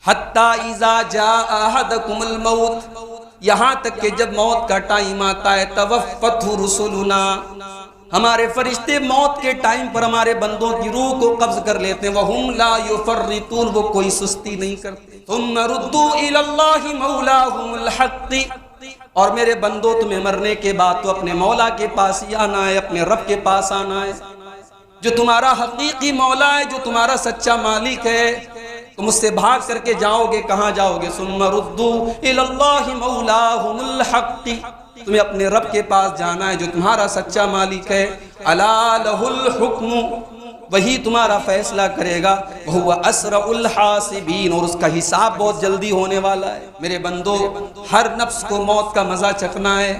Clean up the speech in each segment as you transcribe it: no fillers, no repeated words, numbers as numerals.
حتی اذا جاء احدکم الموت، یہاں تک کہ جب موت کا ٹائم آتا ہے، توفتہ رسلنا، ہمارے فرشتے موت کے ٹائم پر ہمارے بندوں کی روح کو قبض کر لیتے ہیں، وہم لا یفرطون، وہ کوئی سستی نہیں کرتے، ثم ردوا الی اللہ مولاہم الحق، اور میرے بندوں تمہیں مرنے کے بعد تو اپنے مولا کے پاس ہی آنا ہے، اپنے رب کے پاس آنا ہے، جو تمہارا حقیقی مولا ہے، جو تمہارا سچا مالک ہے۔ تم اس سے بھاگ کر کے جاؤ گے، کہاں جاؤ گے؟ ثم ردوا الی اللہ مولاہم الحق، تمہیں اپنے رب کے پاس جانا ہے جو تمہارا سچا مالک ہے۔ الا لہ الحکم، وہی تمہارا فیصلہ کرے گا، وہو اسرع الحاسبین، اور اس کا حساب بہت جلدی ہونے والا ہے۔ میرے بندو، ہر نفس کو موت کا مزہ چکھنا ہے،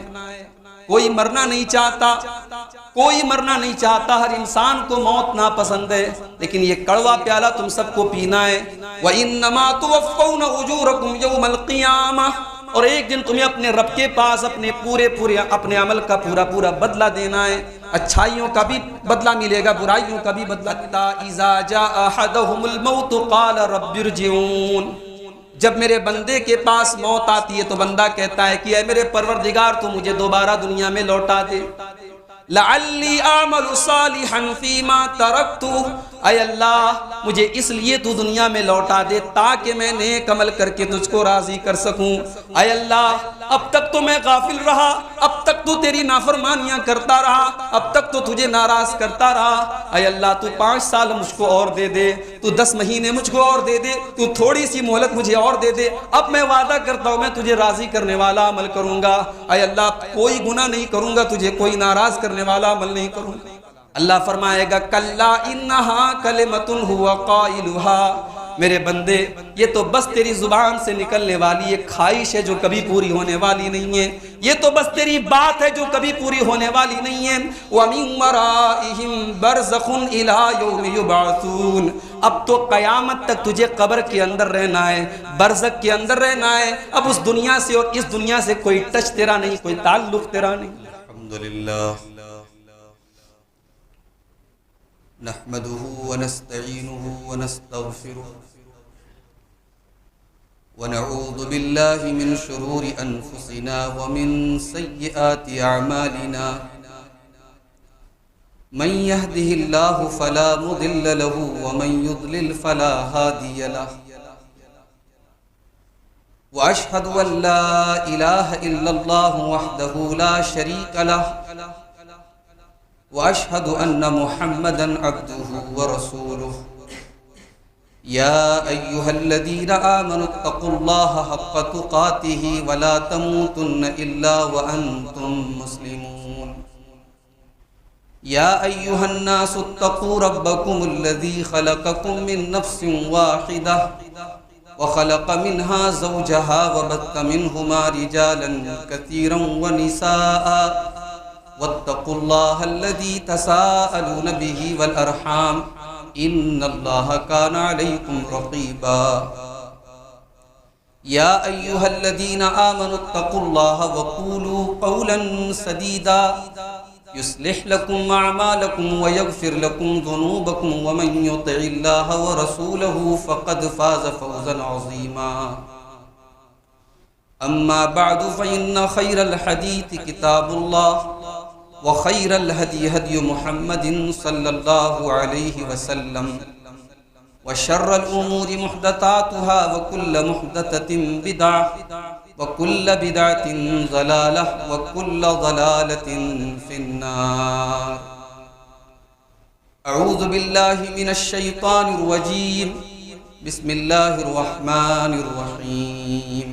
کوئی مرنا نہیں چاہتا، کوئی مرنا نہیں چاہتا، ہر انسان کو موت ناپسند ہے، لیکن یہ کڑوا پیالہ تم سب کو پینا ہے۔ وَإِنَّمَا تُوَفَّوْنَ أُجُورَكُمْ يَوْمَ الْقِيَامَةِ، اور ایک دن تمہیں اپنے رب کے پاس اپنے عمل کا پورا بدلہ دینا ہے، اچھائیوں کا بھی بدلہ ملے گا، برائیوں کا بھی بدلہ۔ اِذَا جَاءَ أَحَدَهُمُ الْمَوْتُ قَالَ رَبِّ ارْجِعُونِ، جب میرے بندے کے پاس موت آتی ہے تو بندہ کہتا ہے کہ اے میرے پروردگار تو مجھے دوبارہ دنیا میں لوٹا دے، لعلی اعمل صالحا فیما ترکت، اے اللہ مجھے اس لیے تو دنیا میں لوٹا دے تاکہ میں نیک عمل کر کے تجھ کو راضی کر سکوں۔ اے اللہ اب تک تو میں غافل رہا، اب تک تو تیری نافرمانیاں کرتا رہا، اب تک تو تجھے ناراض کرتا رہا، اے اللہ تو 5 سال مجھ کو اور دے دے، تو 10 مہینے مجھ کو اور دے دے، تو تھوڑی سی مہلت مجھے اور دے دے، اب میں وعدہ کرتا ہوں میں تجھے راضی کرنے والا عمل کروں گا، اے اللہ کوئی گناہ نہیں کروں گا، تجھے کوئی ناراض کرنے والا عمل نہیں کروں گا۔ اللہ فرمائے گا کلا انہا کلمۃ ہوا قائلھا، میرے بندے یہ تو بس تیری زبان سے نکلنے والی ایک خواہش ہے جو کبھی پوری ہونے والی نہیں ہے، یہ تو بس تیری بات ہے جو کبھی پوری ہونے والی نہیں ہے۔ وَمِن وَرَائِهِمْ بَرْزَخٌ إِلَىٰ يَوْمِ يُبْعَثُونَ، اب تو قیامت تک تجھے قبر کے اندر رہنا ہے، برزخ کے اندر رہنا ہے، اب اس دنیا سے اور اس دنیا سے کوئی ٹچ تیرا نہیں، کوئی تعلق تیرا نہیں۔ الحمدللہ نحمده ونستعینه ونستغفره ونعوذ باللہ من شرور انفسنا ومن سیئات اعمالنا، من يهده اللہ فلا مضل له ومن يضلل فلا هادی له، واشهد ان لا الہ الا اللہ وحدہ لا شریک له، واشهد ان محمدا عبده ورسوله۔ یا ایھا الذین آمنوا اتقوا اللہ حق تقاته ولا تموتن الا وانتم مسلمون۔ یا ایھا الناس اتقوا ربکم الذی خلقکم من نفس واحدہ وخلق منها زوجها وبث منهما رجالا كثيرا ونساء، واتقوا الله الذي تساءلون به والأرحام إن الله كان عليكم رقيبا۔ يا أيها الذين آمنوا اتقوا الله وقولوا قولا سديدا يصلح لكم أعمالكم ويغفر لكم ذنوبكم ومن يطع الله ورسوله فقد فاز فوزا عظيما۔ أما بعد فإن خير الحديث كتاب الله، وخير الهدي هدي محمد صلى الله عليه وسلم، وشر الأمور محدثاتها وكل محدثة بدعة وكل بدعة ضلالة وكل ضلالة في النار۔ أعوذ بالله من الشيطان الرجيم، بسم الله الرحمن الرحيم۔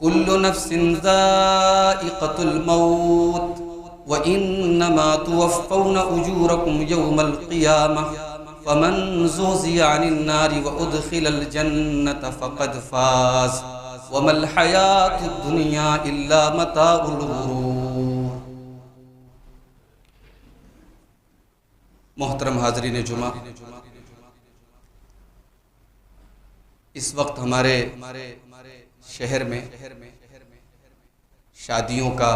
كل نفس ذائقة الموت وإنما توفون أجوركم يوم القيامة فمن زحزح عن النار وأدخل الجنة فقد فاز وما الحياة الدنيا إلا متاع الغرور۔ محترم حاضرین جمعہ، اس وقت ہمارے شہر میں شادیوں کا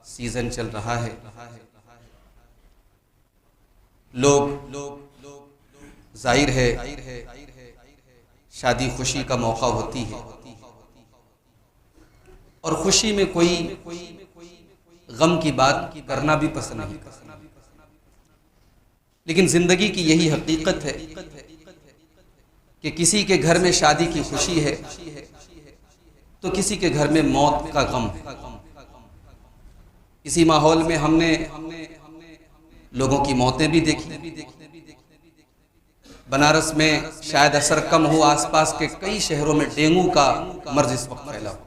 سیزن چل رہا ہے، لوگ ظاہر ہے شادی خوشی کا موقع ہوتی ہے اور خوشی میں کوئی غم کی بات کرنا بھی پسند نہیں کرتا، لیکن زندگی کی یہی حقیقت ہے کہ کسی کے گھر میں شادی کی خوشی ہے تو کسی کے گھر میں موت کا غم ہے۔ اسی ماحول میں ہم نے لوگوں کی موتیں بھی دیکھی۔ بنارس میں شاید اثر کم ہو، آس پاس کے کئی شہروں میں ڈینگو کا مرض اس وقت پھیلا ہوا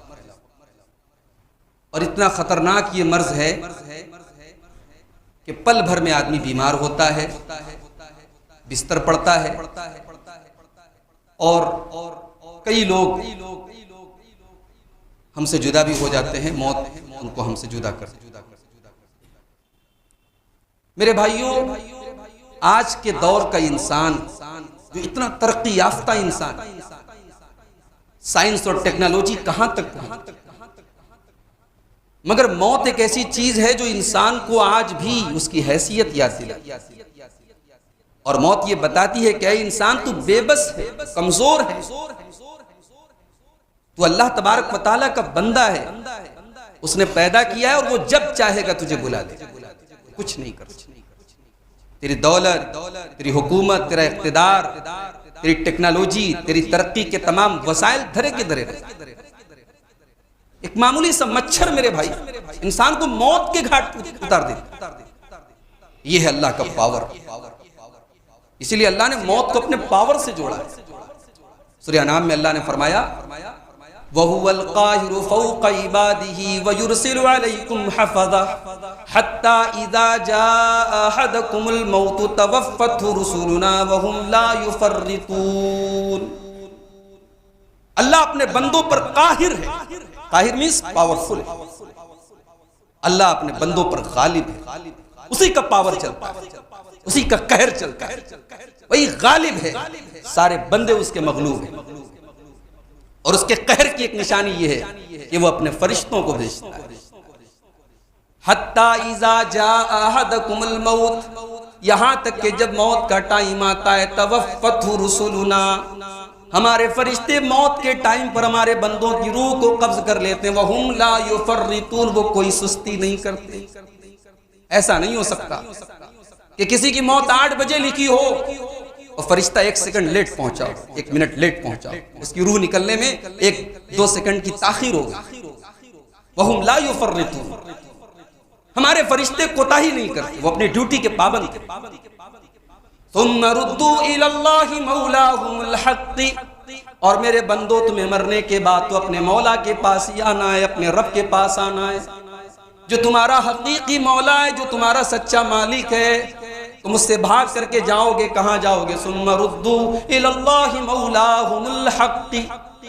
اور اتنا خطرناک یہ مرض ہے کہ پل بھر میں آدمی بیمار ہوتا ہے، بستر پڑتا ہے اور کئی لوگ ہم سے جدا بھی ہو جاتے ہیں، موت ان کو ہم سے جدا کر۔ میرے بھائیوں، آج کے دور کا انسان جو اتنا ترقی یافتہ انسان، سائنس اور ٹیکنالوجی کہاں تک پہنچی، مگر موت ایک ایسی چیز ہے جو انسان کو آج بھی اس کی حیثیت یاد دلاتی ہے اور موت یہ بتاتی ہے کہ اے انسان تو بے بس ہے، کمزور ہے، تو اللہ تبارک و تعالیٰ کا بندہ ہے، اس نے پیدا کیا ہے اور وہ جب چاہے گا تجھے بلا لے، کچھ نہیں کر سکتا۔ تیری دولت، تیری حکومت، تیرا اقتدار، تیری ٹیکنالوجی، تیری ترقی کے تمام وسائل دھرے کے دھرے رہے، ایک معمولی سا مچھر میرے بھائی انسان کو موت کے گھاٹ اتار دے۔ یہ ہے اللہ کا پاور، اسی لیے اللہ نے موت کو اپنے پاور سے جوڑا ہے۔ سورہ انعام میں اللہ نے فرمایا وَهُوَ الْقَاهِرُ فَوْقَ عِبَادِهِ وَيُرْسِلُ عَلَيْكُمْ حَفَظَةً حَتَّى إِذَا جَاءَ أَحَدَكُمُ الْمَوْتُ تَوَفَّتْهُ رُسُلُنَا وَهُمْ لَا يُفَرِّطُونَ۔ اللہ اپنے بندوں پر قاہر ہے، قاہر مینس پاورفل ہے، اللہ اپنے بندوں پر غالب ہے، اسی کا پاور چلتا ہے، اسی کا قہر چلتا ہے، وہی غالب ہے، سارے بندے اس کے مغلوب ہیں۔ اور اس کے قہر کی ایک نشانی یہ ہے کہ وہ اپنے فرشتوں کو بھیجتا ہے۔ حَتَّى إِذَا جَاءَ أَحَدَكُمُ الْمَوْتُ، یہاں تک کہ جب موت کا ٹائم آتا ہے، تَوَفَّتْهُ رُسُلُنَا، ہمارے فرشتے موت کے ٹائم پر ہمارے بندوں کی روح کو قبض کر لیتے ہیں، وَهُمْ لَا يُفَرِّطُونَ، وہ کوئی سستی نہیں کرتے۔ ایسا نہیں ہو سکتا کہ کسی کی موت 8 بجے لکھی ہو اور فرشتہ 1 سیکنڈ لیٹ پہنچا، 1 منٹ لیٹ پہنچا، اس کی روح نکلنے میں 1-2 سیکنڈ کی تاخیر ہو گئی۔ وَهُمْ لَا يُفَرِّطُونَ، ہمارے فرشتے کوتاہی نہیں کرتے، وہ اپنی ڈیوٹی کے پابند ہیں۔ ثُمَّ رُدُّوا إِلَى اللَّهِ مَوْلَاهُمُ الْحَقِّ، اور میرے بندو تمہیں مرنے کے بعد تو اپنے مولا کے پاس ہی آنا ہے، اپنے رب کے پاس آنا ہے جو تمہارا حقیقی مولا ہے، جو تمہارا سچا مالک ہے۔ تم اس سے بھاگ کر کے جاؤ گے، کہاں جاؤ گے؟ ثُمَّ رُدُّوا إِلَى اللَّهِ مَوْلَاهُمُ الْحَقِّ،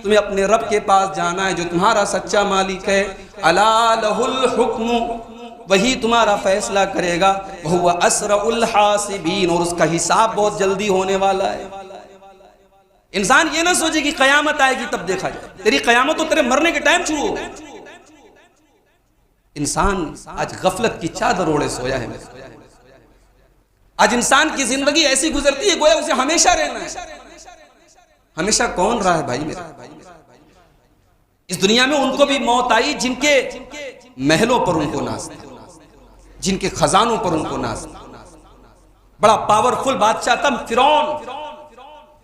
تمہیں اپنے رب کے پاس جانا ہے جو تمہارا سچا مالک ہے۔ أَلَا لَهُ الْحُكْمُ، وہی تمہارا فیصلہ کرے گا۔ وَهُوَ أَسْرَعُ الْحَاسِبِينَ، اور اس کا حساب بہت جلدی ہونے والا ہے۔ انسان یہ نہ سوچے کہ قیامت آئے گی تب دیکھا جائے، تیری قیامت تو تیرے مرنے کے ٹائم شروع ہوگا۔ انسان آج غفلت کی چادر اوڑھے سویا ہے۔ آج انسان کی زندگی ایسی گزرتی ہے گویا اسے ہمیشہ رہنا ہے۔ ہمیشہ کون رہا ہے بھائی میرا؟ اس دنیا میں ان کو بھی موت آئی جن کے محلوں پر ان کو ناز تھا، جن کے خزانوں پر ان کو ناز تھا۔ بڑا پاورفل بادشاہ تھا فرعون،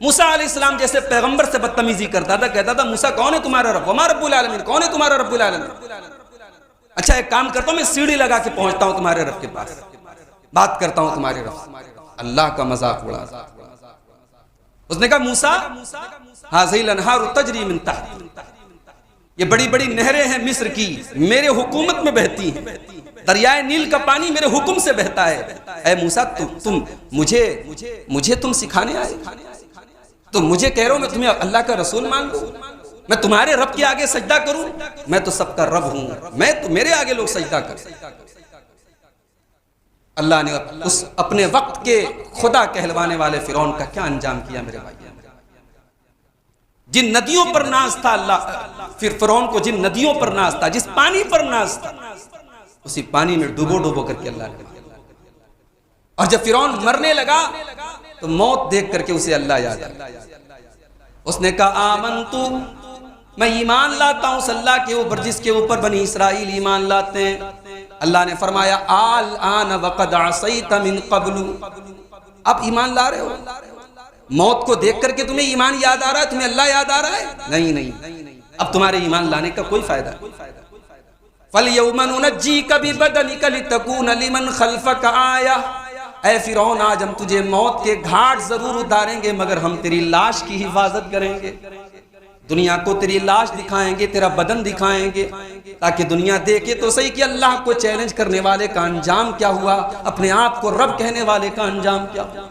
موسیٰ علیہ السلام جیسے پیغمبر سے بدتمیزی کرتا تھا، کہتا تھا موسیٰ کون ہے تمہارا رب؟ وما رب العالمین، کون ہے تمہارا رب العالمین؟ اچھا ایک کام کرتا ہوں، میں سیڑھی لگا کے پہنچتا ہوں تمہارے رب کے پاس، بات کرتا ہوں تمہارے رب سے۔ اللہ کا مذاق اڑا، اس نے کہا موسیٰ هذه الانہار تجری من تحتی، یہ بڑی بڑی نہریں ہیں مصر کی، میرے حکومت میں بہتی ہیں، دریائے نیل کا پانی میرے حکم سے بہتا ہے۔ اے موسیٰ تم مجھے تم سکھانے آئے، تو مجھے کہہ رہا ہوں میں تمہیں اللہ کا رسول مان لوں، میں تمہارے رب کے آگے سجدہ کروں؟ میں تو سب کا رب ہوں، میں تو میرے آگے لوگ سجدہ کریں۔ اللہ نے اس اپنے وقت کے خدا کہلوانے والے فرعون کا کیا انجام کیا میرے بھائی؟ جن ندیوں پر ناز تھا اللہ، پھر فرعون کو جن ندیوں پر ناز تھا، جس پانی پر ناز تھا، اسی پانی میں ڈوبو ڈوبو کر کے اللہ نے، اور جب فرعون مرنے لگا تو موت دیکھ کر کے اسے اللہ یاد آیا. اس نے کہا آمنتو، میں ایمان لاتا ہوں اس اللہ کے اوپر جس کے اوپر بنی اسرائیل ایمان لاتے ہیں. اللہ نے فرمایا الآن وقد عصیت من قبل، اب ایمان لا رہے ہو؟ موت کو دیکھ کر کے تمہیں ایمان یاد آ رہا ہے، تمہیں اللہ یاد آ رہا ہے؟ نہیں، اب تمہارے ایمان لانے کا کوئی فائدہ نہیں. فَالْيَوْمَ نُنَجِّيكَ بِبَدَنِكَ لِتَكُونَ لِمَنْ خَلْفَكَ آیَةً، اے فرعون آج ہم تجھے موت کے گھاٹ ضرور اتاریں گے مگر ہم تیری لاش کی حفاظت کریں گے. دنیا کو تیری لاش دکھائیں گے، تیرا بدن دکھائیں گے، تاکہ دنیا دیکھے تو صحیح کہ اللہ کو چیلنج کرنے والے کا انجام کیا ہوا، اپنے آپ کو رب کہنے والے کا انجام کیا ہوا.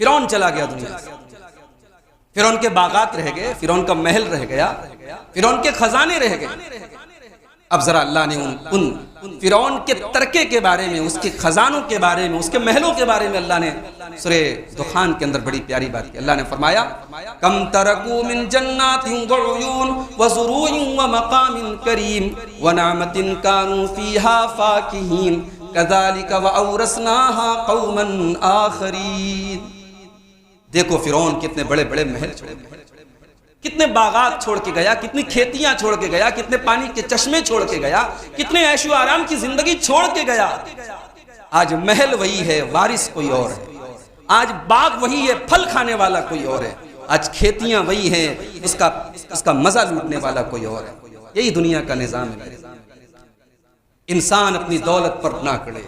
فرعون چلا گیا دنیا سے، فرعون کے باغات رہ گئے، فرعون کا محل رہ گیا، فرعون کے خزانے رہ گئے. اب ذرا اللہ نے ان فرعون کے ترکے کے بارے میں، اس کے خزانوں کے بارے میں، اس کے محلوں کے بارے میں اللہ نے سورہ دخان کے اندر بڑی پیاری بات کی. اللہ نے فرمایا کم ترکو من جنات وعیون وزروع ومقام کریم ونعمت کانوا فیہا فاکہین کذالک وأورثناها قوما آخرین. دیکھو فرعون کتنے بڑے بڑے محل چھوڑے، کتنے باغات چھوڑ کے گیا، کتنی کھیتیاں چھوڑ کے گیا، کتنے پانی کے چشمے چھوڑ کے گیا، کتنے عیش و آرام کی زندگی چھوڑ کے گیا. آج محل وہی ہے، وارث کوئی اور ہے. آج باغ وہی ہے، پھل کھانے والا کوئی اور ہے. آج کھیتیاں وہی ہیں، اس کا مزہ لوٹنے والا کوئی اور ہے. یہی دنیا کا نظام ہے. انسان اپنی دولت پر نہ کڑے،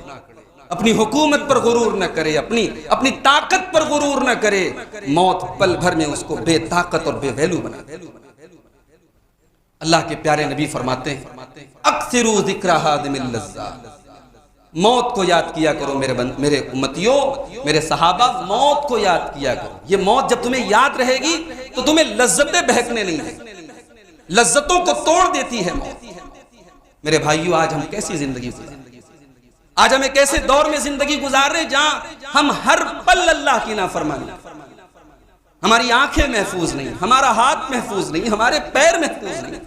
اپنی حکومت پر غرور نہ کرے، اپنی طاقت پر غرور نہ کرے. موت پل بھر میں اس کو بے طاقت اور بے ویلو بنا دے. اللہ کے پیارے نبی فرماتے ہیں اکثروا ذکر ہادم اللذات، موت کو یاد کیا کرو میرے امتیوں، میرے صحابہ، موت کو یاد کیا کرو. یہ موت جب تمہیں یاد رہے گی تو تمہیں لذتیں بہکنے نہیں دیں، لذتوں کو توڑ دیتی ہے موت. میرے بھائیو آج ہم کیسی زندگی گزار، آج ہم ایک ایسے دور میں زندگی گزار رہے جہاں ہم ہر پل اللہ کی نافرمانی، ہماری آنکھیں محفوظ نہیں، ہمارا ہاتھ محفوظ نہیں، ہمارے پیر محفوظ نہیں،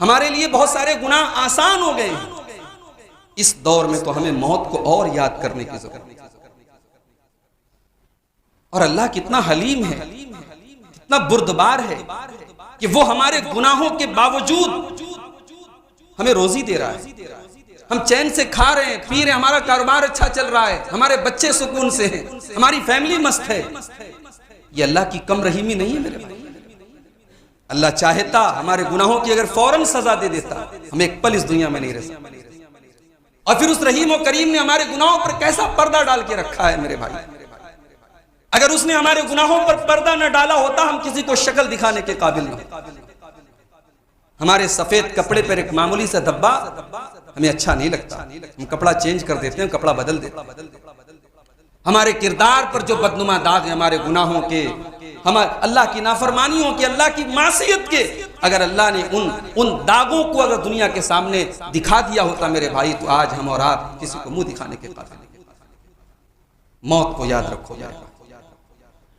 ہمارے لیے بہت سارے گناہ آسان ہو گئے. اس دور میں تو ہمیں موت کو اور یاد کرنے کی ضرورت ہے. اور اللہ کتنا حلیم ہے، کتنا بردبار ہے کہ وہ ہمارے گناہوں کے باوجود ہمیں روزی دے رہا ہے. ہم چین سے کھا رہے ہیں، پی رہے ہیں، ہمارا کاروبار اچھا چل رہا ہے، ہمارے بچے سکون سے ہیں، ہماری فیملی مست ہے. یہ اللہ کی کم رحیمی نہیں ہے میرے بھائی. اللہ چاہتا ہمارے گناہوں کی اگر فوراً سزا دے دیتا، ہم ایک پل اس دنیا میں نہیں رہ سکتے. اور پھر اس رحیم و کریم نے ہمارے گناہوں پر کیسا پردہ ڈال کے رکھا ہے میرے بھائی. اگر اس نے ہمارے گناہوں پر پردہ نہ ڈالا ہوتا ہم کسی کو شکل دکھانے کے قابل نہ ہوتے. ہمارے سفید کپڑے پر ایک معمولی سا دھبا ہمیں اچھا نہیں لگتا، ہم کپڑا چینج کر دیتے ہیں، کپڑا بدل دیتے ہیں. ہمارے کردار پر جو بدنما داغ ہیں ہمارے گناہوں کے، اللہ کی نافرمانیوں کے، اللہ کی معصیت کے، اگر اللہ نے ان داغوں کو اگر دنیا کے سامنے دکھا دیا ہوتا میرے بھائی تو آج ہم اور آپ کسی کو منہ دکھانے کے قابل نہیں. موت کو یاد رکھو.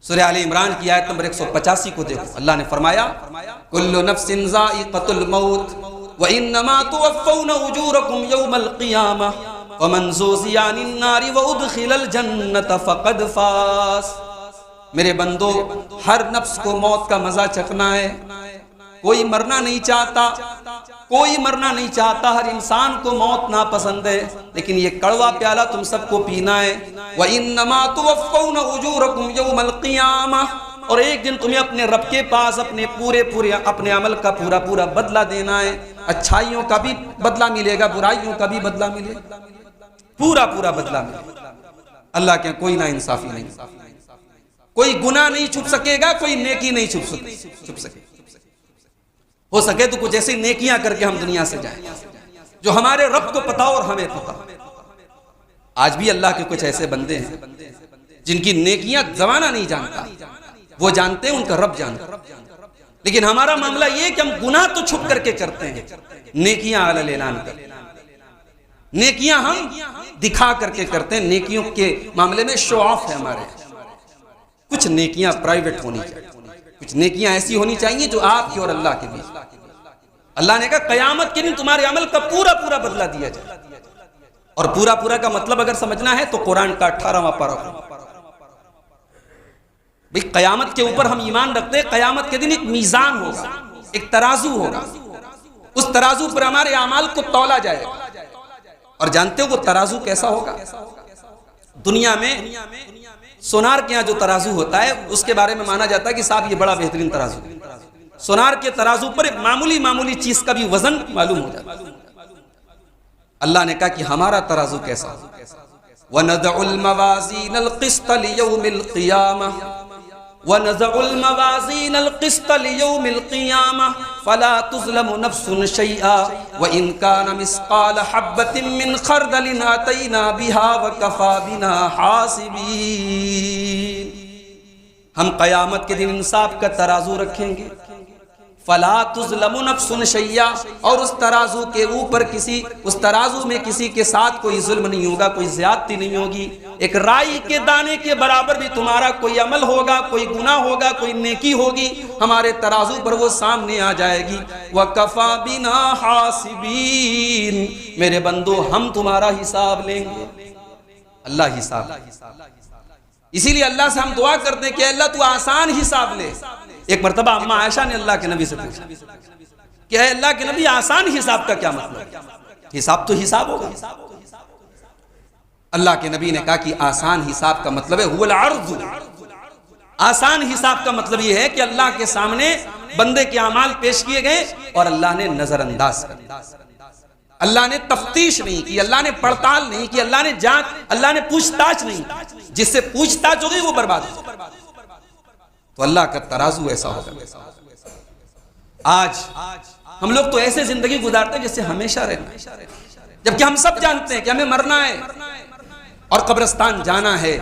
سورہ آل عمران کی آیت نمبر 185 کو دیکھو. اللہ نے فرمایا کل نفس ذائقۃ الموت وانما توفون اجورکم یوم القیامہ ومن زحزح عن النار وادخل الجنۃ فقد فاز. میرے بندو، ہر نفس کو موت کا مزہ چکھنا ہے. کوئی مرنا نہیں چاہتا، کوئی مرنا نہیں چاہتا، ہر انسان کو موت ناپسند ہے، لیکن یہ کڑوا پیالہ تم سب کو پینا ہے. وَإِنَّمَا تُوَفَّوْنَ أُجُورَكُمْ يَوْمَ الْقِيَامَةِ، اور ایک دن تمہیں اپنے رب کے پاس اپنے عمل کا پورا بدلہ دینا ہے. اچھائیوں کا بھی بدلہ ملے گا، برائیوں کا بھی بدلہ ملے گا، پورا بدلہ ملے گا. اللہ کے کوئی نا انصافی نہیں، کوئی گناہ نہیں چھپ سکے گا، کوئی نیکی نہیں چھپ سکے. ہو سکے تو کچھ ایسی نیکیاں کر کے ہم دنیا سے جائیں جو ہمارے رب کو پتا اور ہمیں پتا. آج بھی اللہ کے کچھ ایسے بندے ہیں جن کی نیکیاں زمانہ نہیں جانتا، وہ جانتے ہیں، ان کا رب جانتا. لیکن ہمارا معاملہ یہ کہ ہم گناہ تو چھپ کر کے کرتے ہیں، نیکیاں علی اعلان کرتے ہیں. نیکیاں ہم دکھا کر کے کرتے ہیں. نیکیوں کے معاملے میں شو آف ہے ہمارے. کچھ نیکیاں پرائیویٹ ہونی چاہیے، کچھ نیکیاں ایسی ہونی چاہیے جو آپ کی اور اللہ کے بیچ. اللہ نے کہا قیامت کے دن تمہارے عمل کا پورا بدلہ دیا جائے. اور پورا کا مطلب اگر سمجھنا ہے تو قرآن کا 18واں پارہ. بھئی قیامت کے اوپر ہم ایمان رکھتے ہیں، قیامت کے دن ایک میزان ہوگا، ایک ترازو ہوگا، اس ترازو پر ہمارے اعمال کو تولا جائے گا۔ اور جانتے ہو وہ ترازو کیسا ہوگا؟ دنیا میں سونار کے یہاں جو ترازو ہوتا ہے اس کے بارے میں مانا جاتا ہے کہ صاحب یہ بڑا بہترین ترازو ہے۔ سونار کے ترازو پر ایک معمولی چیز کا بھی وزن معلوم ہو جاتا ہے۔ اللہ نے کہا کہ ہمارا ترازو کیسا ہو؟ وَنَضَعُ الْمَوَازِينَ الْقِسْطَ لِيَوْمِ الْقِيَامَةِ وَنَضَعُ الْمَوَازِينَ الْقِسْطَ لِيَوْمِ الْقِيَامَةِ فَلَا تُظْلَمُ نَفْسٌ شَيْئًا وَإِنْ كَانَ مِثْقَالَ حَبَّةٍ مِّنْ خَرْدَلٍ أَتَيْنَا بِهَا وَكَفَىٰ بِنَا حَاسِبِينَ۔ ہم قیامت کے دن انصاف کا ترازو رکھیں گے، فَلَا تُظْلَمُ نَفْسٌ شَيْئًا، اور اس ترازو کے اوپر اس ترازو میں کسی کے ساتھ کوئی ظلم نہیں ہوگا، کوئی زیادتی نہیں ہوگی۔ ایک رائی کے دانے کے برابر بھی تمہارا کوئی عمل ہوگا، کوئی گناہ ہوگا، کوئی نیکی ہوگی، ہمارے ترازو پر وہ سامنے آ جائے گی۔ وَكَفَىٰ بِنَا حَاسِبِينَ، میرے بندو ہم تمہارا حساب لیں گے۔ اللہ حساب، اسی لیے اللہ سے ہم دعا کرتے ہیں کہ اللہ تو آسان حساب لے۔ ایک مرتبہ اماں عائشہ نے اللہ کے نبی سے پوچھا کہ اے اللہ کے نبی آسان حساب کا کیا مطلب؟ حساب تو حساب ہوگا۔ اللہ کے نبی نے کہا کہ آسان حساب کا مطلب ہے هو العرض۔ آسان حساب کا مطلب یہ ہے کہ اللہ کے سامنے بندے کے اعمال پیش کیے گئے اور اللہ نے نظر انداز کر دیا، اللہ نے تفتیش نہیں کی، اللہ نے پڑتال نہیں کی، اللہ نے جانچ، اللہ نے پوچھ تاچھ نہیں کی۔ جس سے پوچھ تاچھ ہوگی وہ برباد ہو جائے۔ تو اللہ کا ترازو ایسا ہوگا۔ آج ہم لوگ تو ایسے زندگی گزارتے ہیں جیسے ہمیشہ رہنا، جبکہ ہم سب جانتے ہیں کہ ہمیں مرنا ہے اور قبرستان جانا ہے،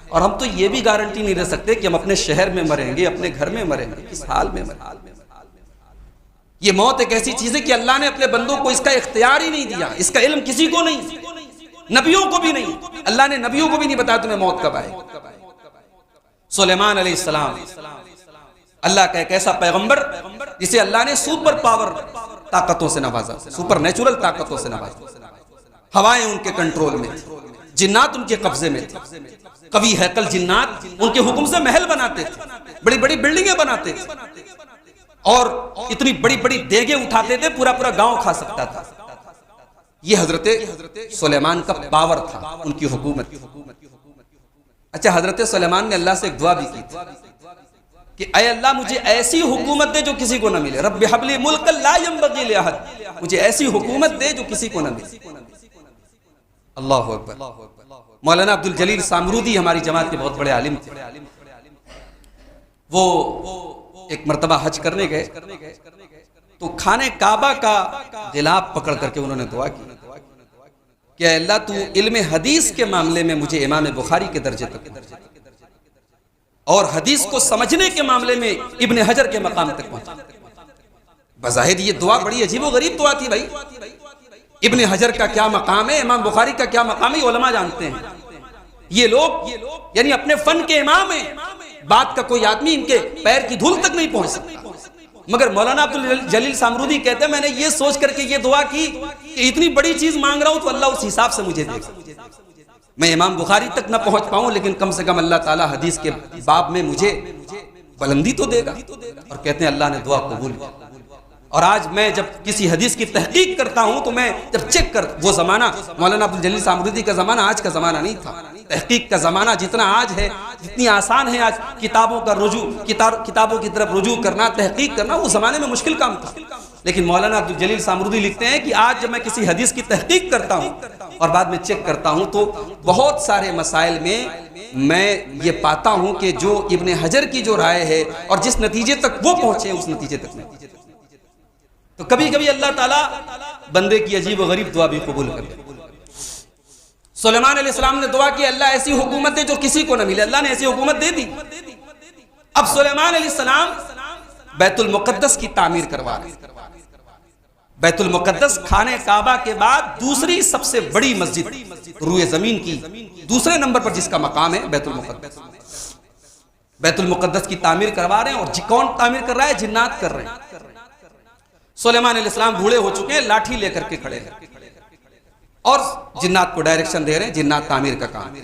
اور ہم تو یہ بھی گارنٹی نہیں دے سکتے کہ ہم اپنے شہر میں مریں گے، اپنے گھر میں مریں گے، کس حال میں مریں گے۔ یہ موت ایک ایسی چیز ہے کہ اللہ نے اپنے بندوں کو اس کا اختیار ہی نہیں دیا، اس کا علم کسی کو نہیں، نبیوں کو بھی نہیں۔ اللہ نے نبیوں کو بھی نہیں بتایا تمہیں موت کب آئے۔ سلیمان علیہ السلام اللہ کا ایک ایسا پیغمبر جسے اللہ نے سپر پاور طاقتوں سے نوازا، سپر نیچرل طاقتوں سے نوازا۔ ہوائیں ان کے کنٹرول میں تھی، جنات ان کے قبضے میں تھے، قوی ہیکل جنات ان کے حکم سے محل بناتے تھے، بڑی بڑی بلڈنگیں بناتے تھے، اور اتنی بڑی بڑی دیگیں اٹھاتے تھے، پورا پورا گاؤں کھا سکتا تھا۔ یہ حضرت سلیمان کا پاور تھا، ان کی حکومت تھی۔ اچھا، حضرت سلیمان نے اللہ سے ایک دعا بھی کی تھی کہ اے اللہ مجھے ایسی حکومت دے جو کسی کو نہ ملے، رب حب لی ملکا لا ینبغی لأحد، مجھے ایسی حکومت دے جو کسی کو نہ ملے۔ اللہ اکبر۔ مولانا عبدالجلیل سامرودی ہماری جماعت کے بہت بڑے عالم تھے، وہ ایک مرتبہ حج کرنے گئے تو خانہ کعبہ کا غلاف پکڑ کر کے انہوں نے دعا کی کہ اے اللہ تو علم حدیث کے معاملے میں مجھے امام بخاری کے درجے تک، اور حدیث کو سمجھنے کے معاملے میں ابن حجر کے مقام تک پہنچا۔ بظاہر یہ دعا بڑی عجیب و غریب دعا تھی بھائی۔ ابن حجر کا کیا مقام ہے، امام بخاری کا کیا مقام ہے، یہ علماء جانتے ہیں۔ یہ لوگ یعنی اپنے فن کے امام ہیں، بات کا کوئی آدمی ان کے پیر کی دھول تک نہیں پہنچ سکتا۔ مگر مولانا عبدالجلیل سامرودی کہتے ہیں میں نے یہ سوچ کر کے یہ دعا کی کہ اتنی بڑی چیز مانگ رہا ہوں تو اللہ اس حساب سے مجھے دے گا۔ میں امام بخاری تک نہ پہنچ پاؤں لیکن کم سے کم اللہ تعالیٰ حدیث کے باب میں مجھے بلندی تو دے گا۔ اور کہتے ہیں اللہ نے دعا قبول کی۔ اور آج میں جب کسی حدیث کی تحقیق کرتا ہوں تو میں جب چیک کر، وہ زمانہ مولانا عبدالجلیل سامرودی کا زمانہ آج کا زمانہ نہیں تھا، تحقیق کا زمانہ جتنا آج ہے، جتنی آسان ہے آج کتابوں کا رجوع، کتابوں کی طرف رجوع کرنا، تحقیق کرنا، وہ زمانے میں مشکل کام تھا۔ لیکن مولانا عبدالجلیل سامرودی لکھتے ہیں کہ آج جب میں کسی حدیث کی تحقیق کرتا ہوں اور بعد میں چیک کرتا ہوں تو بہت سارے مسائل میں یہ پاتا ہوں کہ جو ابن حجر کی جو رائے ہے اور جس نتیجے تک وہ پہنچے اس نتیجے تک نہیں۔ تو کبھی کبھی اللہ تعالیٰ بندے کی عجیب و غریب دعا بھی قبول کر لے۔ سلیمان علیہ السلام نے دعا کی اللہ ایسی حکومت دے جو کسی کو نہ ملے، اللہ نے ایسی حکومت دے دی۔ اب سلیمان علیہ السلام بیت المقدس کی تعمیر کروا رہے ہیں۔ بیت المقدس خانہ کعبہ کے بعد دوسری سب سے بڑی مسجد روئے زمین کی، دوسرے نمبر پر جس کا مقام ہے بیت المقدس۔ بیت المقدس کی تعمیر کروا رہے ہیں، اور کون تعمیر کر رہا ہے؟ جنات کر رہے ہیں۔ سلیمان علیہ السلام بوڑھے ہو چکے ہیں، لاٹھی لے کر کے کھڑے ہیں اور جنات کو ڈائریکشن دے رہے ہیں، جنات تعمیر کا کام۔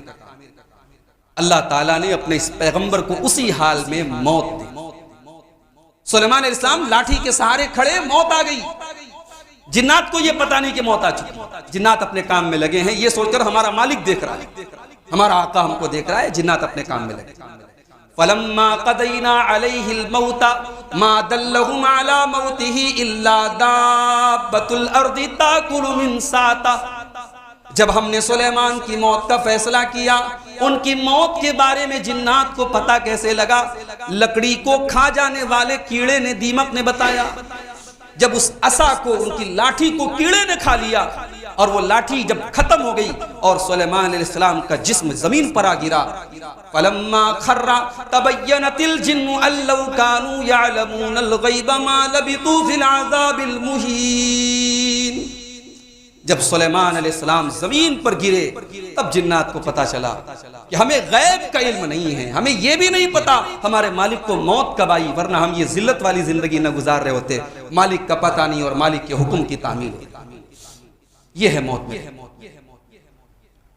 اللہ تعالیٰ نے اپنے اس پیغمبر کو اسی حال میں موت دی. سلیمان علیہ السلام لاٹھی کے سہارے کھڑے، موت آ گئی. جنات کو یہ پتہ نہیں کہ موت آ چکی. جنات اپنے کام میں لگے ہیں، یہ سوچ کر ہمارا مالک دیکھ رہا ہے، ہمارا آقا ہم کو دیکھ رہا ہے. جنات اپنے کام میں لگے. فَلَمَّا قَضَيْنَا عَلَيْهِ الْمَوْتَ مَا دَلَّهُمْ عَلَى مَوْتِهِ إِلَّا دَابَّةُ الْأَرْضِ تَأْكُلُ مِنْ سَأْتَهُ. جب ہم نے سلیمان کی موت کا فیصلہ کیا، ان کی موت کے بارے میں جنات کو پتہ کیسے لگا؟ لکڑی کو کھا جانے والے کیڑے نے، دیمک نے بتایا. جب اس عصا کو، ان کی لاٹھی کو کیڑے نے کھا لیا اور وہ لاٹھی جب ختم ہو گئی اور سلیمان علیہ السلام کا جسم زمین پر آ گرا، فَلَمَّا خَرَّ تَبَيَّنَتِ الْجِنُّ أَن لَّوْ كَانُوا يَعْلَمُونَ الْغَيْبَ مَا لَبِثُوا فِي الْعَذَابِ الْمُهِينِ. جب سلیمان علیہ السلام زمین پر گرے تب جنات کو پتا چلا کہ ہمیں غیب کا علم نہیں ہے، ہمیں یہ بھی نہیں پتا ہمارے مالک کو موت کب آئی، ورنہ ہم یہ ذلت والی زندگی نہ گزار رہے ہوتے. مالک کا پتہ نہیں اور مالک کے حکم کی تعمیل ہوتی. یہ ہے موت میں.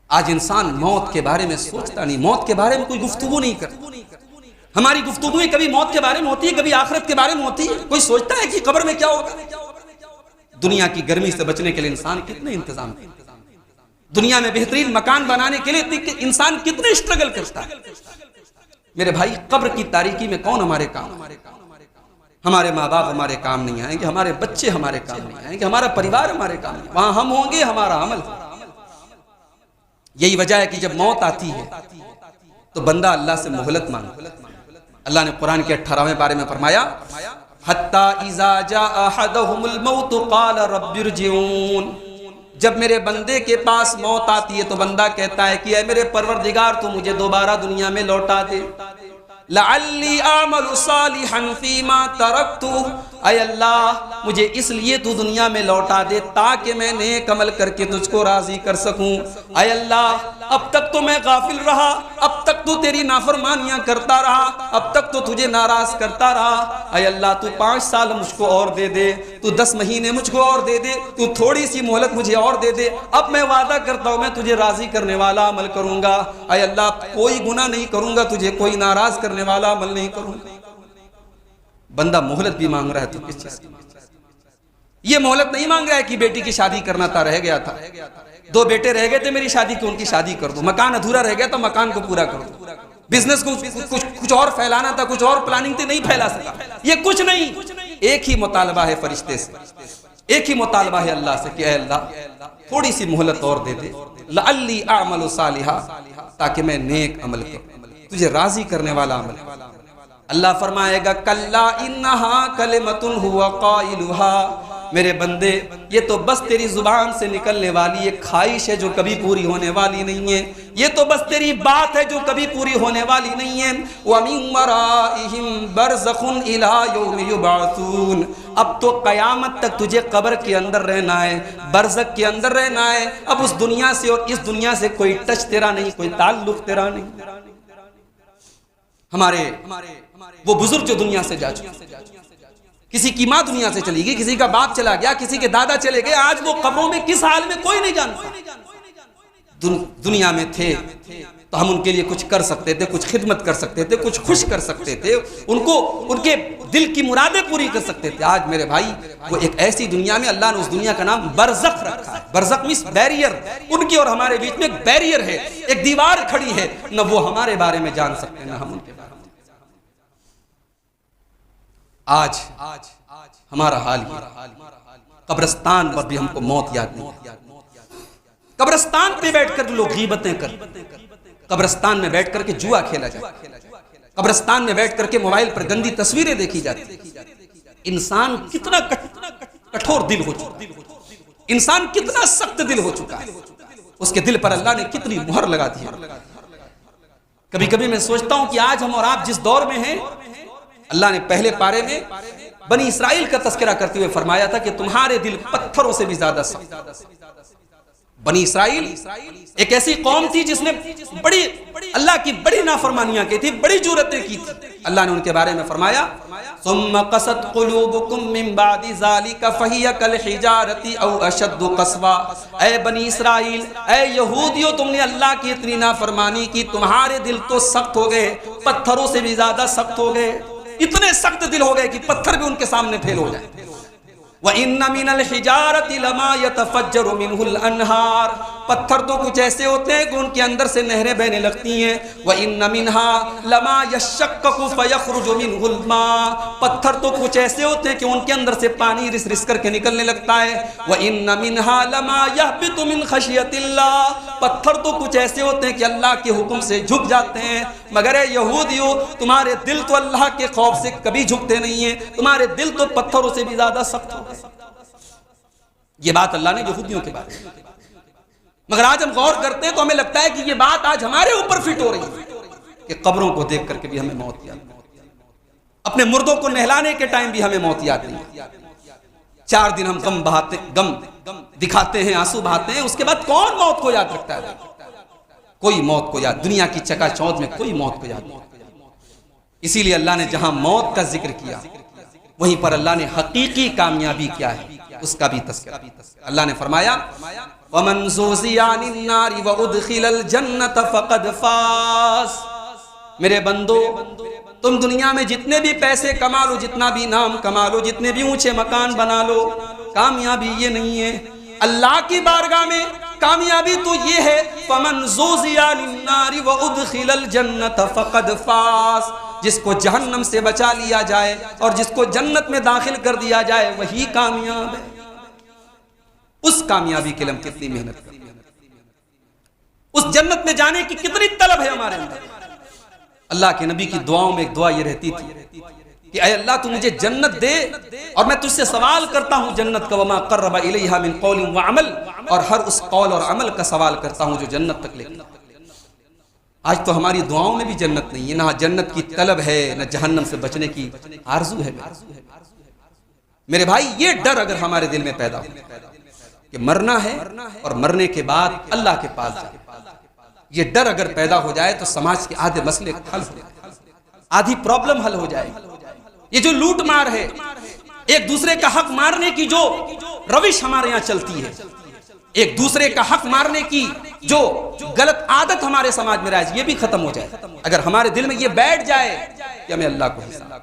آج انسان موت کے بارے میں سوچتا نہیں، موت کے بارے میں کوئی گفتگو نہیں کرتا. ہماری گفتگویں کبھی موت کے بارے میں ہوتی ہے، کبھی آخرت کے بارے میں ہوتی ہے. کوئی سوچتا ہے کہ قبر میں کیا ہوگا؟ دنیا کی گرمی سے بچنے کے لیے انسان کتنے انتظام کرتا ہے، دنیا میں بہترین مکان بنانے کے لیے انسان کتنے اسٹرگل کرتا ہے. میرے بھائی، قبر کی تاریکی میں کون ہمارے کام؟ ہمارے ماں باپ ہمارے کام نہیں آئیں گے، ہمارے بچے ہمارے کام نہیں آئیں گے، ہمارا پریوار ہمارے کام نہیں. وہاں ہم ہوں گے، ہمارا عمل. یہی وجہ ہے کہ جب موت آتی ہے تو بندہ اللہ سے مہلت مانگتا. اللہ نے قرآن کے 18ویں بارے میں فرمایا، حَتَّى إِذَا جَاءَ أَحَدَهُمُ الْمَوْتُ قَالَ رَبِّ ارْجِعُونِ. جب میرے بندے کے پاس موت آتی ہے تو بندہ کہتا ہے کہ اے میرے پروردگار، تو مجھے دوبارہ دنیا میں لوٹا دے. لَعَلِّي أَعْمَلُ صَالِحًا فِي مَا تَرَكْتُ. اے اللہ، مجھے اس لیے تو دنیا میں لوٹا دے تاکہ میں نیک عمل کر کے تجھ کو راضی کر سکوں. اے اللہ، اب تک تو میں غافل رہا، اب تک تو تیری نافرمانیاں کرتا رہا، اب تک تو تجھے ناراض کرتا رہا. اے اللہ، تو 5 سال مجھ کو اور دے دے، تو 10 مہینے مجھ کو اور دے دے، تو تھوڑی سی مہلت مجھے اور دے دے. اب میں وعدہ کرتا ہوں میں تجھے راضی کرنے والا عمل کروں گا. اے اللہ، کوئی گناہ نہیں کروں گا، تجھے کوئی ناراض کرنے والا عمل نہیں کروں گا. بندہ مہلت بھی مانگ رہا ہے تو کس چیز کی؟ یہ مہلت نہیں مانگ رہا ہے کہ بیٹی کی شادی کرنا تھا، رہ گیا تھا، 2 بیٹے رہ گئے تھے میری شادی کی، ان کی شادی کر دو. مکان ادھورا رہ گیا تو مکان کو پورا کر دو. بزنس کو کچھ اور پھیلانا تھا، کچھ اور پلاننگ تھی، نہیں پھیلا سکا. یہ کچھ نہیں. ایک ہی مطالبہ ہے فرشتے سے، ایک ہی مطالبہ ہے اللہ سے کہ اے اللہ، تھوڑی سی مہلت اور دے دے. لعلی اعمل صالحا، تاکہ میں نیک عمل کروں، تجھے راضی کرنے والا عمل کروں. اللہ فرمائے گا کلا انہا کلمۃ ہوا قائلھا. میرے بندے، یہ تو بس تیری زبان سے نکلنے والی ایک خواہش ہے جو کبھی پوری ہونے والی نہیں ہے. یہ تو بس تیری بات ہے جو کبھی پوری ہونے والی نہیں ہے. وَمِن وَرَائِهِمْ بَرْزَخٌ إِلَىٰ يَوْمِ يُبْعَثُونَ. اب تو قیامت تک تجھے قبر کے اندر رہنا ہے، برزخ کے اندر رہنا ہے. اب اس دنیا سے اور اس دنیا سے کوئی ٹچ تیرا نہیں، کوئی تعلق تیرا نہیں. ہمارے وہ بزرگ جو دنیا سے جا چکے، کسی کی ماں دنیا سے چلی گئی، کسی کا باپ چلا گیا، کسی کے دادا چلے گئے، آج وہ قبروں میں کس حال میں کوئی نہیں جانتا. دنیا میں تھے تو ہم ان کے لیے کچھ کر سکتے تھے، کچھ خدمت کر سکتے تھے، کچھ خوش کر سکتے تھے، ان کے دل کی مرادیں پوری کر سکتے تھے. آج میرے بھائی، وہ ایک ایسی دنیا میں اللہ نے اس دنیا کا نام برزخ رکھا ہے. برزخ میںس بیریئر. ان کی اور ہمارے بیچ میں ایک بیریئر ہے، ایک دیوار کھڑی ہے. نہ وہ ہمارے بارے میں جان سکتے نہ ہم ان کے بارے میں. آج ہمارا حال یہ، قبرستان پر بھی ہم کو موت یاد نہیں. قبرستان پہ بیٹھ کر لوگ غیبتیں کر، قبرستان میں بیٹھ کر کے جوا کھیلا جاتا، قبرستان میں بیٹھ کر کے موبائل پر گندی تصویریں دیکھی جاتی. انسان کتنا کٹھور دل ہو چکا، انسان کتنا سخت دل ہو چکا ہے. اس کے دل پر اللہ نے کتنی مہر لگا دی ہے. کبھی کبھی میں سوچتا ہوں کہ آج ہم اور آپ جس دور میں ہیں، اللہ نے پہلے پارے میں بنی اسرائیل کا تذکرہ کرتے ہوئے فرمایا تھا کہ تمہارے دل پتھروں سے بھی زیادہ سخت. بنی اسرائیل ایک ایسی قوم تھی جس نے بڑی اللہ کی بڑی نافرمانیاں کی تھی، بڑی جرأتیں کی تھی. اللہ نے ان کے بارے میں فرمایا ثم قست قلوبکم من بعد ذلک فہی کالحجارۃ او اشد قسوا. اے بنی اسرائیل، اے یہودیو، تم نے اللہ کی اتنی نافرمانی کی، تمہارے دل تو سخت ہو گئے، پتھروں سے بھی زیادہ سخت ہو گئے. اتنے سخت دل ہو گئے کہ پتھر بھی ان کے سامنے پھیل ہو جائے. وَإِنَّ مِنَ الْحِجَارَةِ لَمَا يَتَفَجَّرُ مِنْهُ الْأَنْهَارُ. پتھر تو کچھ ایسے ہوتے ہیں کہ ان کے اندر سے نہریں بہنے لگتی ہیں. وَإِنَّ مِنْهَا لَمَا يَشَّقَّقُ فَيَخْرُجُ مِنْهُ الْمَاءُ. پتھر تو کچھ ایسے ہوتے ہیں کہ ان کے اندر سے پانی رس رس کر کے نکلنے لگتا ہے. وَإِنَّ مِنْهَا لَمَا يَهْبِطُ مِنْ خَشْيَةِ اللَّهِ. پتھر تو کچھ ایسے ہوتے ہیں کہ اللہ کے حکم سے جھک جاتے ہیں. مگر اے یہودیو، تمہارے دل تو اللہ کے خوف سے کبھی جھکتے نہیں ہیں، تمہارے دل تو پتھروں سے بھی زیادہ سخت ہو گئے. یہ بات اللہ نے یہودیوں کے بارے میں. مگر آج ہم غور کرتے ہیں تو ہمیں لگتا ہے کہ یہ بات آج ہمارے اوپر فٹ ہو رہی ہے کہ قبروں کو دیکھ کر کے بھی ہمیں موت یاد نہیں، اپنے مردوں کو نہلانے کے ٹائم بھی ہمیں موت یاد نہیں. 4 دن ہم غم دکھاتے ہیں، آنسو بہاتے ہیں، اس کے بعد کون موت کو یاد رکھتا ہے؟ کوئی موت کو یاد، دنیا کی چکا چوند میں کوئی موت کو یاد نہیں. اسی لیے اللہ نے جہاں موت کا ذکر کیا وہیں پر اللہ نے حقیقی کامیابی کیا ہے اس کا بھی تذکرہ. اللہ نے فرمایا وَمَنْ زُحْزِحَ عَنِ النَّارِ وَأُدْخِلَ الْجَنَّةَ فَقَدْ فَازَ. میرے بندو، تم دنیا میں جتنے بھی پیسے کما لو، جتنا بھی نام کما لو، جتنے بھی اونچے مکان بنا لو، کامیابی یہ نہیں ہے. اللہ کی بارگاہ میں کامیابی تو یہ ہے فَمَنْ زُحْزِحَ عَنِ النَّارِ وَأُدْخِلَ الْجَنَّةَ فَقَدْ فَازَ. جس کو جہنم سے بچا لیا جائے اور جس کو جنت میں داخل کر دیا جائے وہی کامیاب ہے. اس کامیابی کے لیے ہم کتنی محنت کریں، اس جنت میں جانے کی کتنی طلب ہے ہمارے اندر. اللہ کے نبی کی دعاؤں میں ایک دعا یہ رہتی تھی کہ اے اللہ تو مجھے جنت دے اور میں تجھ سے سوال کرتا ہوں جنت کا، وما قرب الیہا من قول وعمل، اور ہر اس قول اور عمل کا سوال کرتا ہوں جو جنت تک لے کے. آج تو ہماری دعاؤں میں بھی جنت نہیں ہے، نہ جنت کی طلب ہے نہ جہنم سے بچنے کی آرزو ہے. میرے بھائی، یہ ڈر اگر ہمارے دل میں پیدا ہو کہ مرنا ہے اور مرنے کے بعد اللہ کے پاس جائے، یہ ڈر اگر پیدا ہو جائے تو سماج کے آدھے مسئلے حل ہو جائے، آدھی پرابلم حل ہو جائے. یہ جو لوٹ مار ہے، ایک دوسرے کا حق مارنے کی جو روش ہمارے یہاں چلتی ہے، ایک دوسرے کا حق مارنے کی جو غلط عادت ہمارے سماج میں رائج، یہ بھی ختم ہو جائے اگر ہمارے دل میں یہ بیٹھ جائے کہ ہمیں اللہ کو حساب.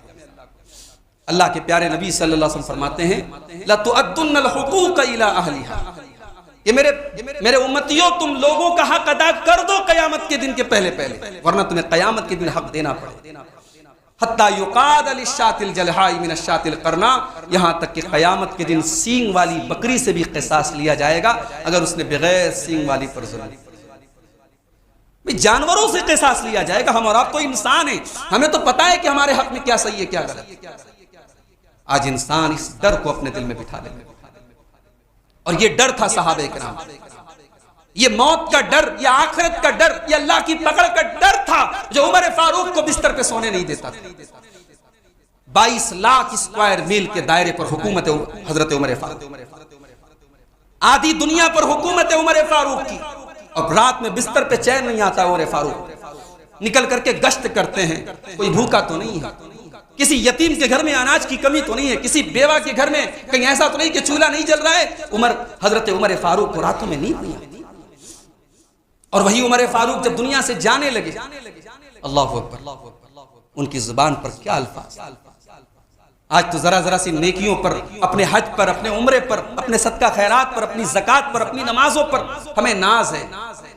اللہ کے پیارے نبی صلی اللہ علیہ وسلم فرماتے ہیں لَتُؤَدُّنَّ الْحُقُوقَ إِلَىٰ أَهْلِهَا. کہ میرے امتیوں، تم لوگوں کا حق ادا کر دو قیامت کے دن کے پہلے ورنہ تمہیں قیامت کے دن حق دینا پڑے. حتیٰ یقاد للشاة الجلحاء من الشاة القرناء. یہاں تک کہ قیامت کے دن سینگ والی بکری سے بھی قصاص لیا جائے گا اگر اس نے بغیر سینگ والی پر ظلم. جانوروں سے قصاص لیا جائے گا. ہم اور آپ تو انسان ہیں، ہمیں تو پتا ہے کہ ہمارے حق میں کیا صحیح ہے کیا غلط. آج انسان اس ڈر کو اپنے دل میں بٹھا لے، اور یہ ڈر تھا صحابہ کرام، یہ موت کا ڈر، یہ آخرت کا ڈر، یہ اللہ کی پکڑ کا ڈر تھا جو عمر فاروق کو بستر پہ سونے نہیں دیتا تھا. 22 لاکھ اسکوائر میل کے دائرے پر حکومت حضرت عمر فاروق، آدھی دنیا پر حکومت عمر فاروق کی، اور رات میں بستر پہ چین نہیں آتا. عمر فاروق نکل کر کے گشت کرتے ہیں، کوئی بھوکا تو نہیں ہے، کسی یتیم کے گھر میں اناج کی کمی تو نہیں ہے، کسی بیوہ کے گھر میں کہیں ایسا تو نہیں کہ چولہا نہیں جل رہا ہے. حضرت عمر فاروق کو راتوں میں نیند نہیں آتی. اور وہی عمر فاروق جب دنیا سے جانے لگے، اللہ اکبر، ان کی زبان پر کیا الفاظ. آج تو ذرا سی نیکیوں پر، اپنے حج پر، اپنے عمرے پر، اپنے صدقہ خیرات پر، اپنی زکوٰۃ پر، اپنی نمازوں پر ہمیں ناز ہے.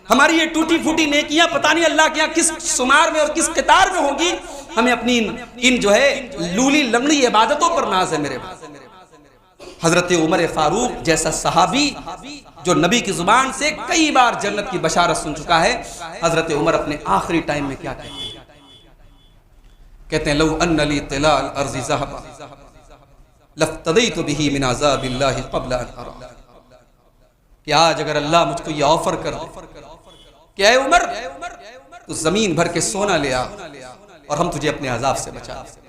ہماری یہ ٹوٹی پھوٹی نیکیاں پتہ نہیں اللہ کے یہاں کس شمار میں اور کس قطار میں ہوں گی. ہمیں اپنی ان جو ہے لولی لمڑی عبادتوں پر ناز ہے. میرے حضرت عمر فاروق جیسا صحابی جو نبی کی زبان سے کئی بار جنت کی بشارت سن چکا ہے، حضرت عمر اپنے آخری ٹائم میں کیا کہتے ہیں لو ان لی طلاء الارض ذهبا لافتدیت به من عذاب اللہ قبل ان ارى. کہ آج اگر اللہ مجھ کو یہ آفر کر دے کہ اے عمر تو زمین بھر کے سونا لے آ اور ہم تجھے اپنے عذاب سے بچا دیں.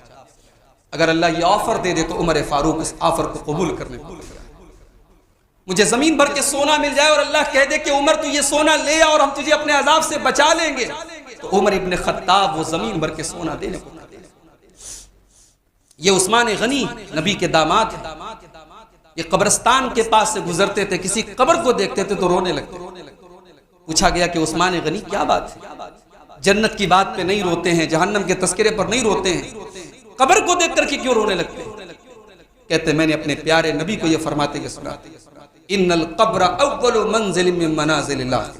اگر اللہ یہ آفر دے دے تو عمر فاروق اس آفر کو قبول کرنے کو. مجھے زمین بھر کے سونا مل جائے اور اللہ کہہ دے کہ عمر تو یہ سونا لے آ اور ہم تجھے اپنے عذاب سے بچا لیں گے، تو عمر ابن خطاب وہ زمین بھر کے سونا دینے کو۔ یہ عثمان غنی نبی کے داماد ہیں، یہ قبرستان کے پاس سے گزرتے تھے، کسی قبر کو دیکھتے تھے تو رونے لگتے۔ پوچھا گیا کہ عثمان غنی کیا بات ہے، جنت کی بات پہ نہیں روتے ہیں، جہنم کے تذکرے پر نہیں روتے ہیں، قبر کو دیکھ کر کے کیوں رونے لگتے ہیں؟ کہتے میں نے اپنے پیارے نبی کو یہ فرماتے ہوئے سنا، ان القبر اول منزل من منازل اللہ،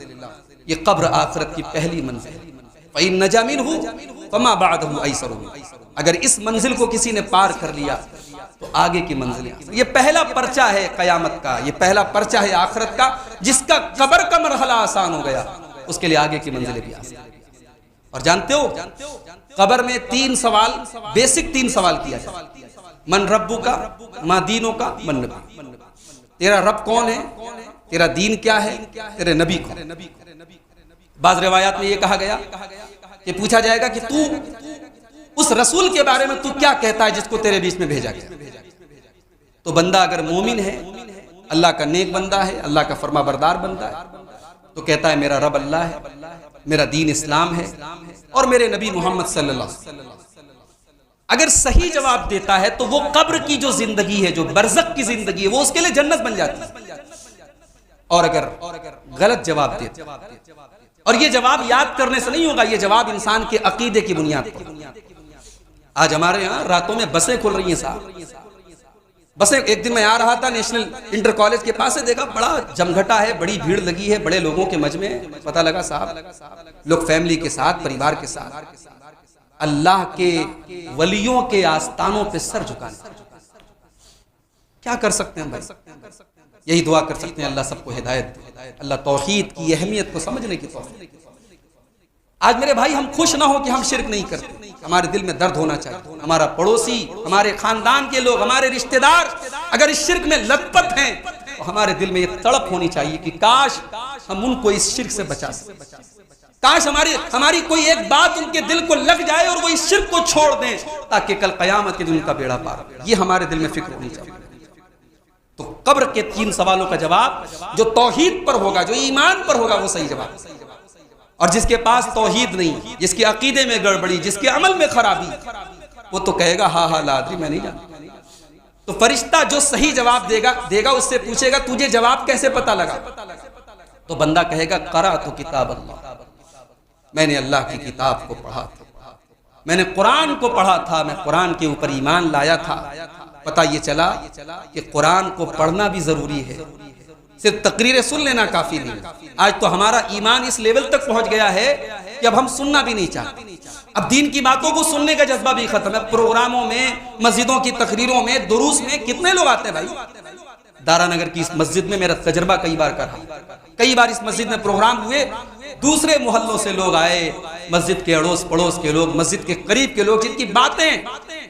یہ قبر آخرت کی پہلی منزل، فإن نجا منہ فما بعدہ ایسر، اگر اس منزل کو کسی نے پار کر لیا تو آگے کی منزل، یہ پہلا پرچہ ہے قیامت کا، یہ پہلا پرچہ ہے آخرت کا، جس کا قبر کا مرحلہ آسان ہو گیا اس کے لیے آگے کی منزلیں بھی آسان۔ اور جانتے ہو قبر میں 3 سوال، بیسک 3 سوال کیا جائے، من ربو کا، ما دینوں کا، من نبی، تیرا رب کون ہے، تیرا دین کیا ہے، تیرے نبی کون۔ بعض روایات میں یہ کہا گیا کہ پوچھا جائے گا کہ تو اس رسول کے بارے میں تو کیا کہتا ہے جس کو تیرے بیچ میں بھیجا گیا، تو بندہ اگر مومن ہے، اللہ کا نیک بندہ ہے، اللہ کا فرما بردار بندہ ہے، تو کہتا ہے میرا رب اللہ ہے، میرا دین اسلام ہے، اور میرے نبی محمد صلی اللہ علیہ وسلم۔ اگر صحیح جواب دیتا ہے تو وہ قبر کی جو زندگی ہے، جو برزخ کی زندگی ہے، وہ اس کے لیے جنت بن جاتی ہے۔ اور اگر غلط جواب دیتا، اور یہ جواب یاد کرنے سے نہیں ہوگا، یہ جواب انسان کے عقیدے کی بنیاد پر۔ آج ہمارے ہاں راتوں میں بسیں کھل رہی ہیں صاحب، بسیں، ایک دن میں آ رہا تھا نیشنل انٹر کالج کے پاس سے، دیکھا بڑا جمگھٹا ہے، بڑی بھیڑ لگی ہے، بڑے لوگوں کے مجمع، پتہ لگا صاحب لوگ فیملی کے ساتھ، پریوار کے ساتھ اللہ کے ولیوں کے آستانوں پہ سر جھکانے۔ کیا کر سکتے ہیں بھائی؟ یہی دعا کر سکتے ہیں اللہ سب کو ہدایت دے، اللہ توحید کی اہمیت کو سمجھنے کی توفیق۔ آج میرے بھائی ہم خوش نہ ہو کہ ہم شرک نہیں کرتے، ہمارے دل میں درد ہونا چاہیے، ہمارا پڑوسی، ہمارے خاندان کے لوگ، ہمارے رشتہ دار اگر اس شرک میں لت پت ہیں تو ہمارے دل میں یہ تڑپ ہونی چاہیے کہ کاش ہم ان کو اس شرک سے بچا سکیں، کاش ہماری کوئی ایک بات ان کے دل کو لگ جائے اور وہ اس شرک کو چھوڑ دیں، تاکہ کل قیامت کے دن ان کا بیڑا پار ہو۔ یہ ہمارے دل میں فکر ہونی چاہیے۔ تو قبر کے 3 سوالوں کا جواب جو توحید پر ہوگا، جو ایمان پر ہوگا، وہ صحیح جواب۔ اور جس کے پاس توحید نہیں، جس کے عقیدے میں گڑبڑی، جس کے عمل میں خرابی، وہ تو کہے گا ہاں ہاں لا ادری، میں نہیں جانتا۔ تو فرشتہ جو صحیح جواب دے گا اس سے پوچھے گا تجھے جواب کیسے پتا لگا؟ تو بندہ کہے گا قرأت کتاب اللہ، میں نے اللہ کی کتاب کو پڑھا تھا، میں نے قرآن کو پڑھا تھا، میں قرآن کے اوپر ایمان لایا تھا۔ پتہ یہ چلا کہ قرآن کو پڑھنا بھی ضروری ہے، صرف تقریر سن لینا کافی نہیں۔ آج تو ہمارا ایمان اس لیول تک پہنچ گیا ہے کہ اب ہم سننا بھی نہیں چاہتے، اب دین کی باتوں کو سننے کا جذبہ بھی ختم ہے۔ پروگراموں میں، مسجدوں کی تقریروں میں، دروس میں کتنے لوگ آتے ہیں بھائی؟ دارا نگر کی اس مسجد میں میرا تجربہ کئی بار کرا، کئی بار اس مسجد میں پروگرام ہوئے، دوسرے محلوں سے لوگ آئے، مسجد کے اڑوس پڑوس کے لوگ، مسجد کے قریب کے لوگ، جن کی باتیں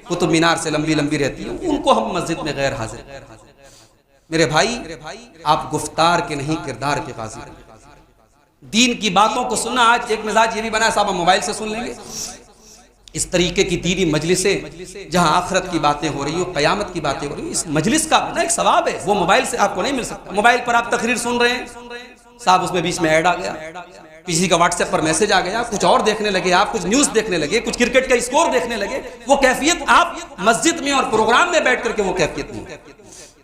قطب مینار سے لمبی لمبی رہتی ہیں، ان کو ہم مسجد میں غیر حاضر۔ میرے بھائی آپ گفتار کے نہیں کردار کے قاضی ہیں۔ دین کی باتوں کو سننا، آج ایک مزاج یہ بھی بنا ہے صاحب ہم موبائل سے سن لیں گے۔ اس طریقے کی دینی مجلسیں جہاں آخرت کی باتیں ہو رہی ہو، قیامت کی باتیں ہو رہی ہو، اس مجلس کا اپنا ایک ثواب ہے، وہ موبائل سے آپ کو نہیں مل سکتا۔ موبائل پر آپ تقریر سن رہے ہیں صاحب، اس میں بیچ میں ایڈ آ گیا، کسی کا واٹس ایپ پر میسج آ گیا، کچھ اور دیکھنے لگے آپ، کچھ نیوز دیکھنے لگے، کچھ کرکٹ کا اسکور دیکھنے لگے، وہ کیفیت آپ مسجد میں اور پروگرام میں بیٹھ کر کے وہ کیفیت نہیں۔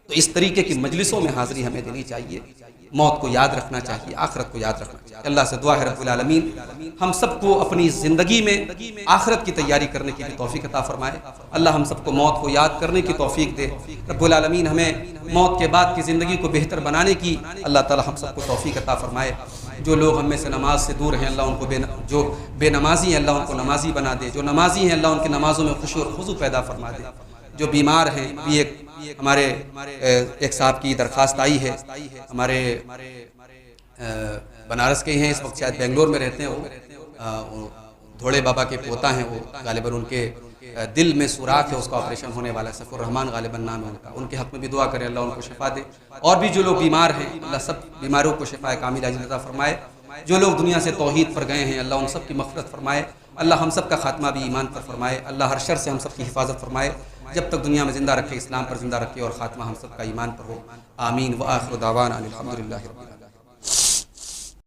تو اس طریقے کی مجلسوں میں حاضری ہمیں دینی چاہیے، موت کو یاد رکھنا چاہیے، آخرت کو یاد رکھنا چاہیے۔ اللہ سے دعا ہے رب العالمین ہم سب کو اپنی زندگی میں آخرت کی تیاری کرنے کی بھی توفیق عطا فرمائے۔ اللہ ہم سب کو موت کو یاد کرنے کی توفیق دے۔ رب العالمین ہمیں موت کے بعد کی زندگی کو بہتر بنانے کی اللہ تعالی ہم سب کو توفیق عطا فرمائے۔ جو لوگ ہم میں سے نماز سے دور ہیں اللہ ان کو جو بے نمازی ہیں اللہ ان کو نمازی بنا دے، جو نمازی ہیں اللہ ان کی نمازوں میں خوشی اور خضوع پیدا فرما دے۔ جو بیمار ہیں بھی ہمارے ایک صاحب کی درخواست آئی ہے، ہمارے بنارس کے ہیں، اس وقت شاید بنگلور میں رہتے ہیں، وہ دھوڑے بابا کے پوتا ہیں، وہ غالباً ان کے دل میں سوراخ ہے، اس کا آپریشن ہونے والا ہے، سفر الرحمان غالباً نام ہے ان کا، ان کے حق میں بھی دعا کریں اللہ ان کو شفا دے۔ اور بھی جو لوگ بیمار ہیں اللہ سب بیماروں کو شفا کاملہ عطا فرمائے۔ جو لوگ دنیا سے توحید پر گئے ہیں اللہ ان سب کی مغفرت فرمائے۔ اللہ ہم سب کا خاتمہ بھی ایمان پر فرمائے، اللہ ہر شر سے ہم سب کی حفاظت فرمائے، جب تک دنیا میں زندہ رکھے اسلام پر زندہ رکھے اور خاتمہ ہم سب کا ایمان پر ہو، آمین۔ وآخر دعوانا الحمدللہ رب العالمین۔